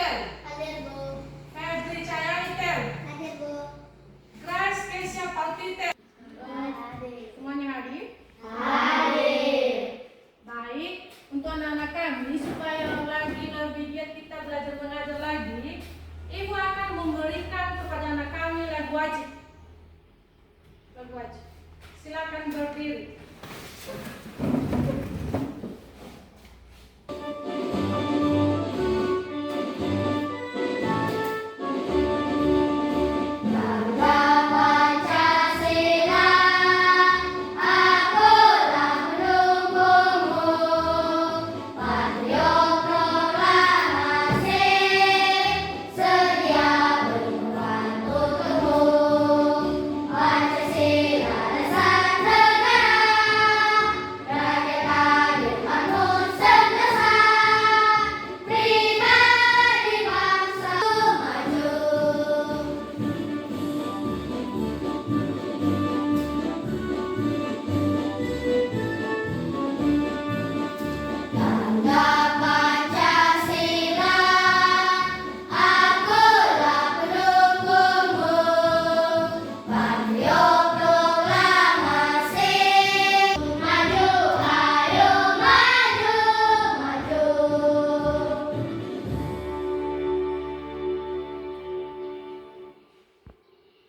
Tel. Hadir, Bu. Febri Cahyani Tel. Hadir, Bu. Grace Kesia Palti Tel. Hadir. Semuanya hadir? Hadir. Baik, untuk anak-anak kami supaya lagi lebih giat kita belajar mengajar lagi, Ibu akan memberikan kepada anak kami lagu wajib. Lagu wajib. Silakan berdiri.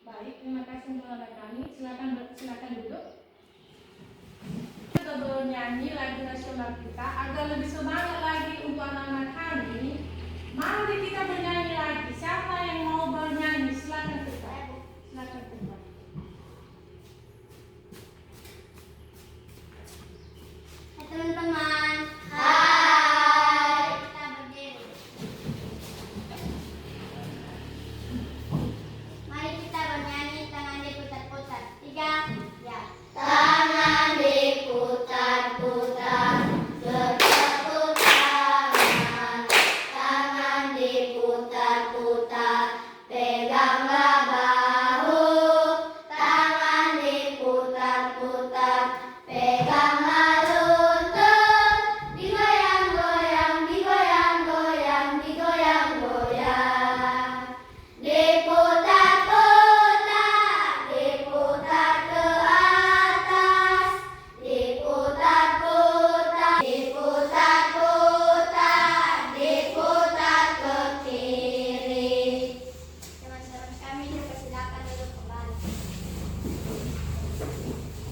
Baik, terima kasih untuk anak kami. Silakan duduk. Kita bernyanyi lagu nasional kita agar lebih semangat lagi untuk anak-anak kami. Mari kita bernyanyi lagi. Siapa yang mau bernyanyi? Silakan cepat. Silakan cepat. Hai teman-teman. Hai. Kita berdiri. Mari kita bernyanyi tangan diputar-putar. 3, ya. Tangan diputar-putar, bertepuk tangan. Tangan diputar-putar, peganglah bahu. Tangan diputar-putar, peganglah lutut. Digoyang-goyang, digoyang-goyang, digoyang-goyang. Diputar-putar, diputar ke atas. Diputar-putar, diputar-putar, diputar ke kiri. Teman-teman kami dipersilakan duduk kembali.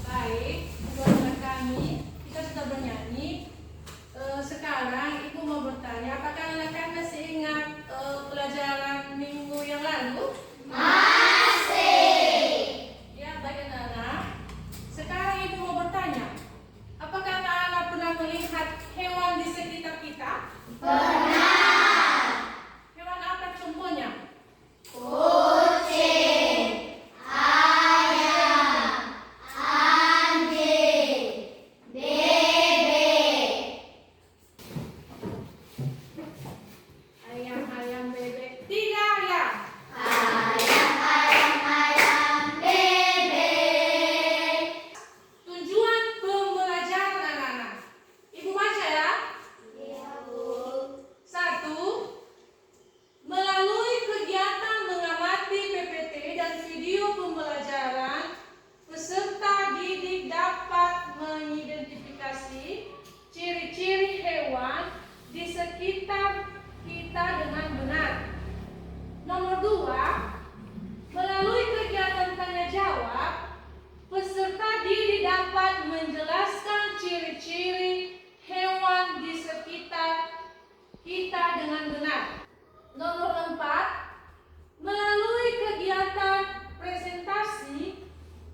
Baik, untuk anak kami, kita sudah bernyanyi. Sekarang Ibu mau bertanya, apakah anak-anak masih ingat pelajaran minggu yang lalu? Masih. Ya, baik anak-anak. Sekarang Ibu mau bertanya, apakah anak-anak pernah melihat hewan di sekitar kita? Benar. Hewan apa contohnya? Kucing, ayam, anjing, bebek. Ayam-ayam bebek. 3 ayam. Ayam, ayam, ayam, bebek. Tujuan pembelajaran anak-anak. Ibu baca ya. Iya, Bu. 1. Melalui kegiatan mengamati PPT dan video pembelajaran, peserta didik dapat mengidentifikasi ciri-ciri hewan di sekitar kita dengan benar. Nomor 2, melalui kegiatan tanya jawab, peserta didik dapat menjelaskan ciri-ciri hewan di sekitar kita dengan benar. Nomor 4, melalui kegiatan presentasi,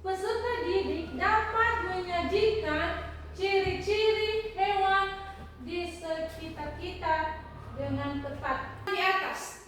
peserta didik dapat menyajikan ciri-ciri hewan di sekitar kita dengan tepat. Di atas,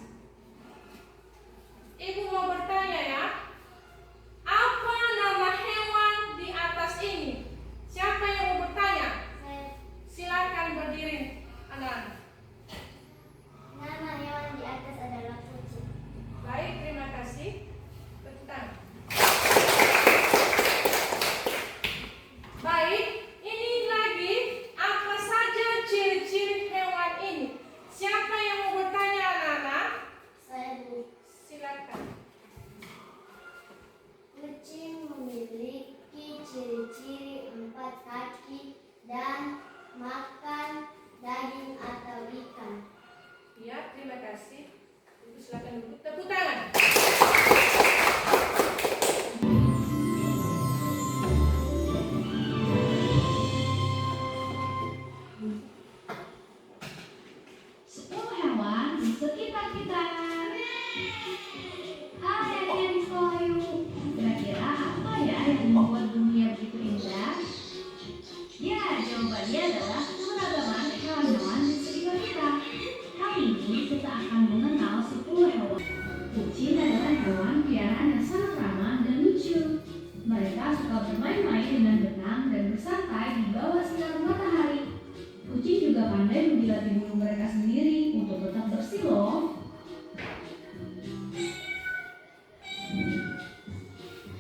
terima kasih. Ibu silakan duduk. Tepuk tangan. Sepuluh hewan di sekitar kita. Hai adik-adik di sekolah yuk. Kira-kira apa ya yang membuat dunia begitu indah? Ya, jawabannya adalah keberagaman hewan-hewan di sekitar kita. Kali ini kita akan mengenal 10 hewan. Kucing adalah hewan peliharaan yang sangat ramah dan lucu. Mereka suka bermain-main dengan benang dan bersantai di bawah sinar matahari. Kucing juga pandai menjilati bulu mereka sendiri untuk tetap bersih loh.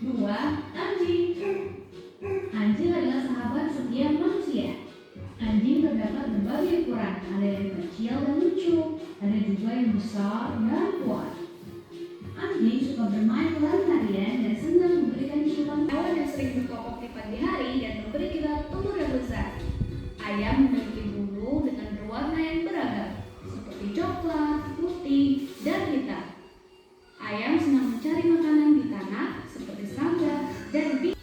2. Anjing. Anjing adalah sahabat setia manusia. Anjing terdapat berbagai ukuran, ada yang kecil dan lucu, ada juga yang besar dan kuat. Anjing suka bermain lari-larian dan senang memberikan ciuman. Hewan yang sering berkokok di pagi hari dan memberi kita telur yang besar. Ayam memiliki bulu dengan berwarna yang beragam, seperti coklat, putih, dan hitam. Ayam senang mencari makanan di tanah, seperti serangga dan bibit.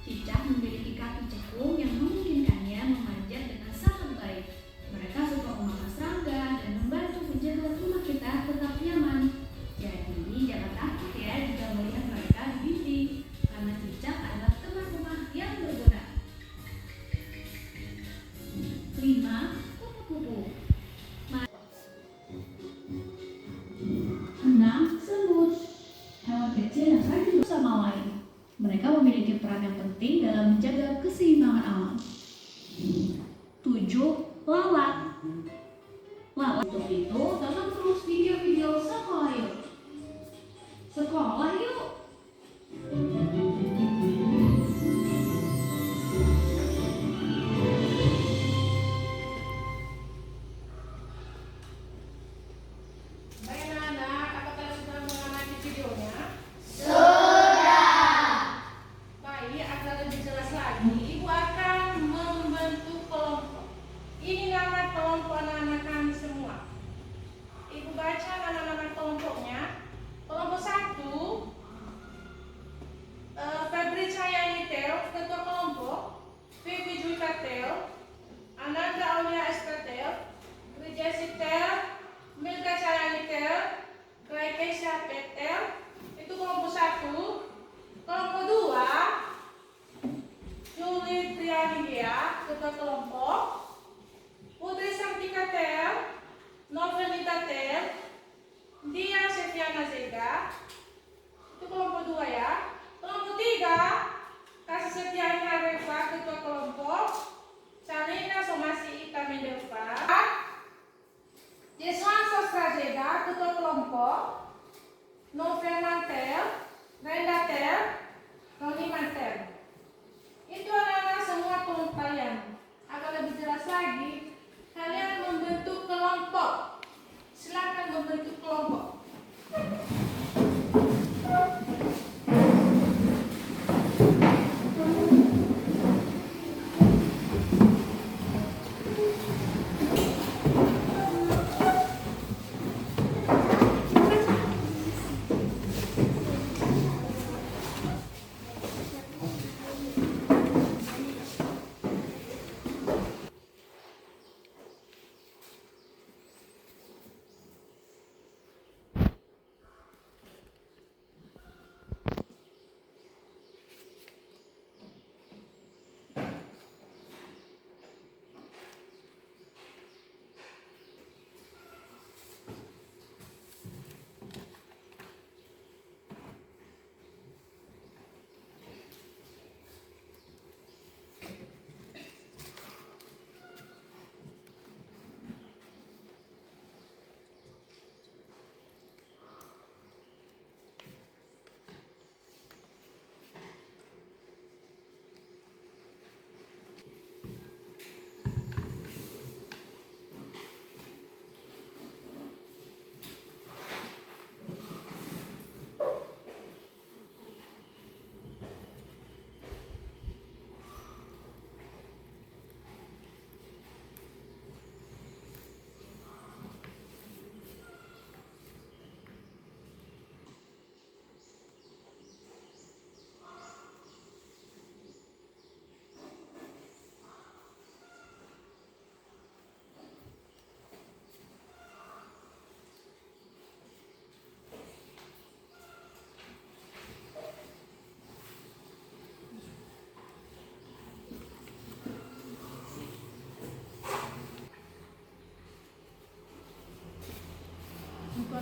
Cicak memiliki kaki cekung yang memungkinkannya memanjat dengan sangat baik. Mereka suka memakan serangga dan membantu menjaga rumah kita tetap nyaman. Jadi jangan takut ya jika melihat mereka di dinding, karena cicak adalah teman rumah yang berguna. 5. Kupu-kupu. 6. Semut. Hewan kecil yang rajin bersama lain. Mereka memiliki peran yang penting dalam menjaga keseimbangan alam. 7. Lalat. Lalat. Untuk itu, tonton terus video-video sekolah yuk. Sekolah yuk. Baik anak-anak, apakah sudah mengamati videonya? Baik, agar lebih jelas lagi, Ibu akan membentuk kelompok. Ini nama kelompok anak-anak kami semua. Ibu baca nama-nama kelompoknya. Kelompok 1, Febri Cahyani Tel, ketua kelompok. Vivi Juwita Tel, Ananda Aulia Estetel, Wijaya Tel, Milka Cahyani Tel, Graikesha Petel. Itu kelompok 1. Kelompok 2, Juli Trianidia, ketua kelompok. Putri Santika Tel, Novelita Tel, Dia Sefiana Zega. Itu kelompok 2 ya. Kelompok 3, Kasih Setianya Reva, ketua kelompok. Salina Somasi Ika Mendelva. Jeswan Sostra Zega, ketua kelompok. Novel Mantel, Renda Tel, Roni Mantel. Itu anak-anak semua kelompok kalian. Agar lebih jelas lagi, kalian membentuk kelompok. Silakan membentuk kelompok.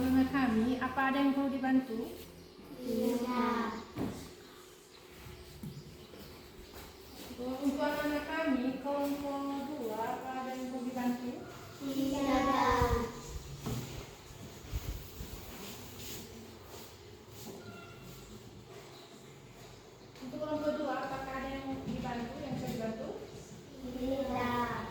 anak kami, apa ada yang perlu dibantu? Tidak. Untuk anak kami, kelompok 2, apa ada yang perlu dibantu? Tidak. Untuk kelompok 2, apakah ada yang dibantu, yang bisa dibantu? Tidak.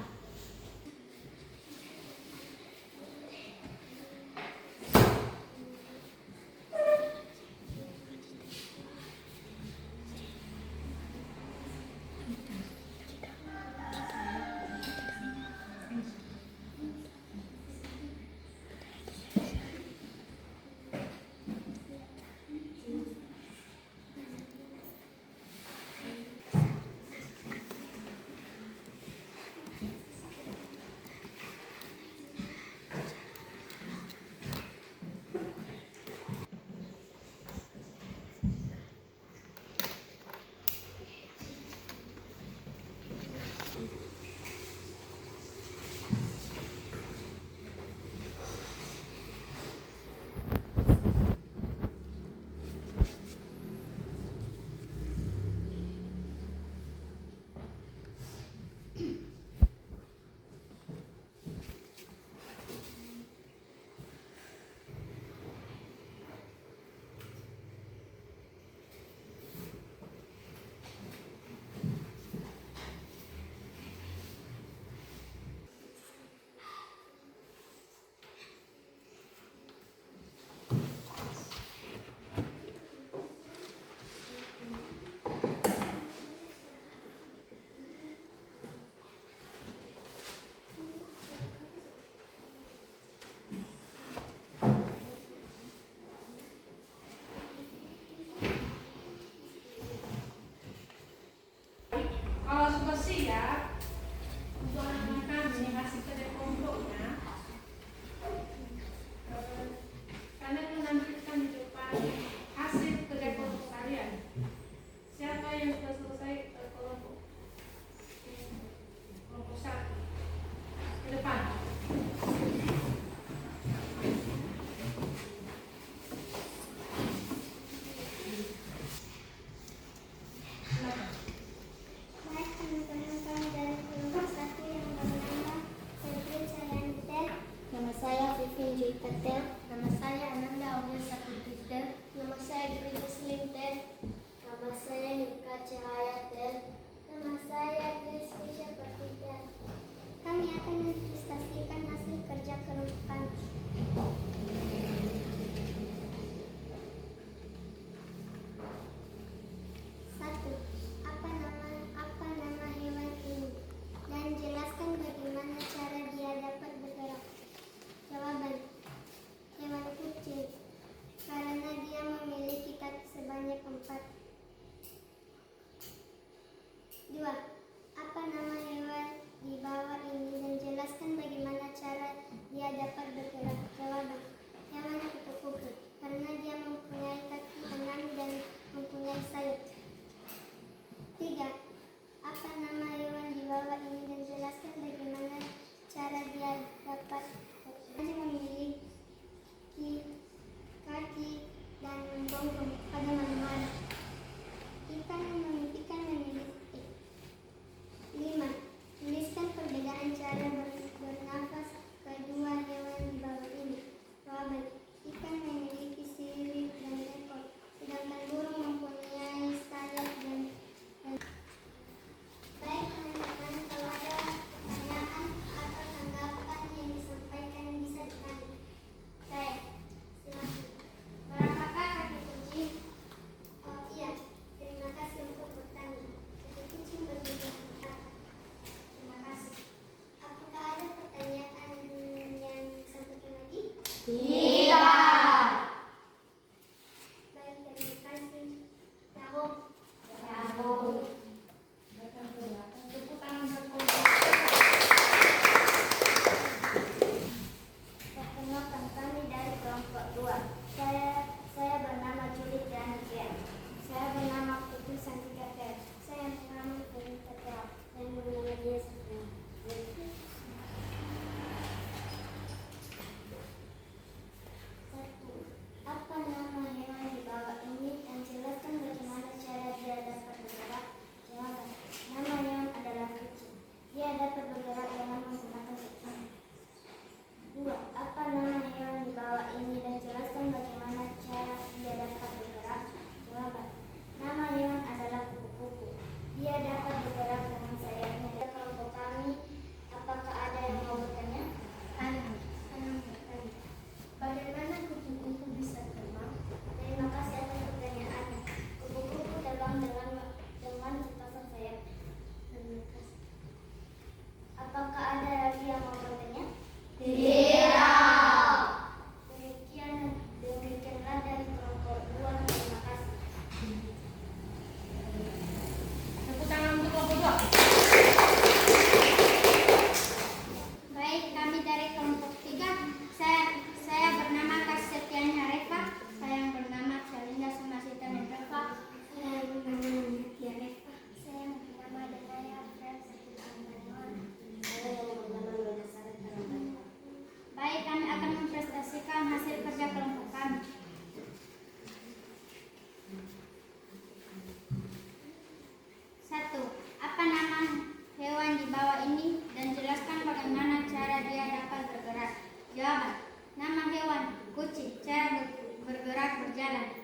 berjalan.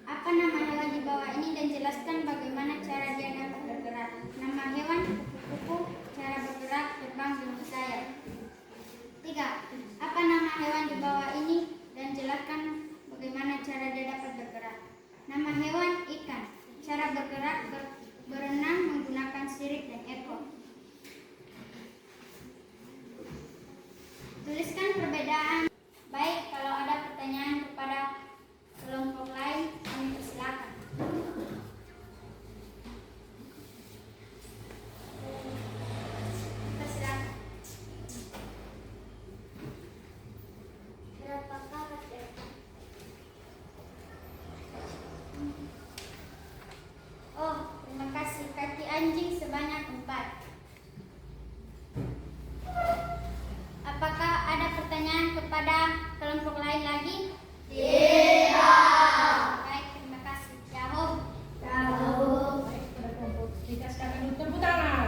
Apa nama hewan di bawah ini dan jelaskan bagaimana cara dia dapat bergerak. Nama hewan kupu-kupu, cara bergerak, terbang, dengan sayap. 3. Apa nama hewan di bawah ini dan jelaskan bagaimana cara dia dapat bergerak. Nama hewan ikan, cara bergerak, berenang menggunakan sirip dan ekor. Tuliskan perbedaan. Baik, kalau ada pertanyaan kepada kelompok lain, kami persilakan. Persilakan. Berapa karat ya? Oh, terima kasih. Kaki anjing sebanyak 4. Apakah ada pertanyaan kepada kelompok lain lagi? Tidak. Baik, terima kasih. Jawab. Baik, pada kelompok kita sekarang tepuk tangan.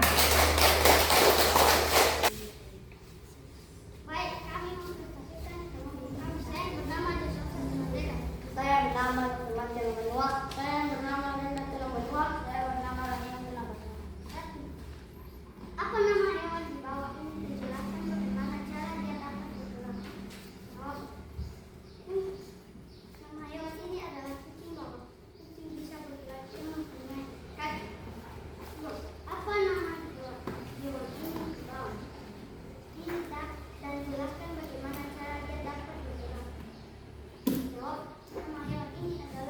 Baik, kami mempresentasikan kelompok kami. Saya bernama Joshua Merdeka. Saya bernama Teman Jalan Benua. Saya bernama Renda Jalan Benua. Saya bernama Rania Jalan Benua. Apa nama hewan di bawah ini? Dijelaskan bagaimana cara dia dapat bergerak. Jawab. Nama hewan ini adalah kucing bawah. Kucing bisa bergerak cuma mempunyai kaki. Apa nama hewan ini di bawah? Tidak, dan jelaskan bagaimana cara dia dapat bergerak. Jawab. Nama hewan ini adalah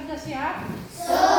Sudah siap? Sudah.